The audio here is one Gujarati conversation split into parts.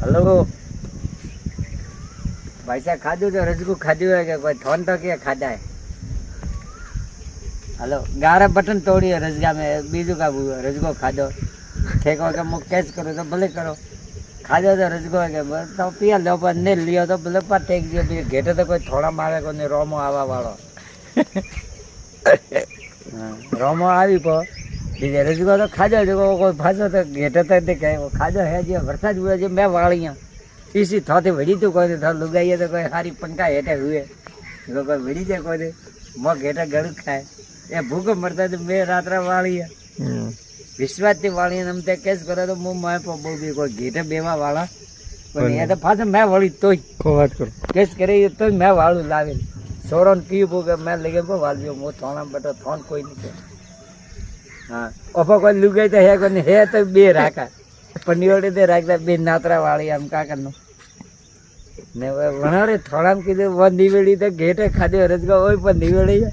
હલો ભાઈ સાહેબ, ખાધું તો રસગું ખાધું હોય કે કોઈ થોન તો કે ખાધા હે? હલો ગારા બટન તોડીએ રસગા મેં, બીજું કાબુ રસગો ખાધો ઠેકો કે હું કેસ કરું તો ભલે કરો, ખાધો તો રસગો કે તો પિયા લો પણ ને લ્યો તો ભલે પર ટેક દો, ઘેટે તો કોઈ થોડા મારે કોઈ રોમો આવવા વાળો રોમો આવી પો બીજે રસગો તો ખાધો જો કોઈ ફાંસો તો ઘેટે તો ખાધો હે જે વરસાદ હુએ છે મેં વાળીયા इसी थोड़े वड़ी तो कोई था लुगाइए तो कोई सारी पंखा हेठे हुए तो कोई वड़ी जाए कोई मग हेठे गड़ू खाए ये भूख मरता तो मैं रात्रा वाली है विश्वास थी वाली हम ते केस करे तो मुंह मैं पबो भी कोई घेटे बेवा वाला कोई नहीं तो फास मैं वाली तो को बात करो केस करे तो मैं वालू लावे सोरन की भूख मैं लगे को वालियो मो थोना बटो थोन कोई नहीं हां ओपा कोई लुगाई तो है कोई है तो बे राखा पनियोड़े दे राखता बे नातरा वाली हम का करनो ने वणारे થોડામ કીધું વ નીવેડી તો ઘેટે ખાધો રસગો હોય પણ નીવેડી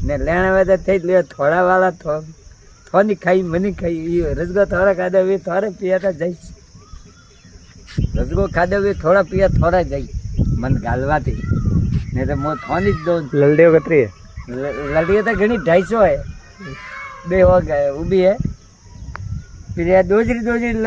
ને લેણા વે તો થઈ લે થોડા વાળા થોની ખાઈ મની ખાઈ ઈ રસગો થોડા ખાધો વે થોડા પિયાતા જઈ રસગો ખાધો વે થોડા પિયા થોડા જઈ મન ગાલવાથી ને તો મો થોની જ દઉં લલડીઓ કતરી લડીઓ તો ઘણી 250 હે બે હો ગए ઊભી હે फिर दोजरी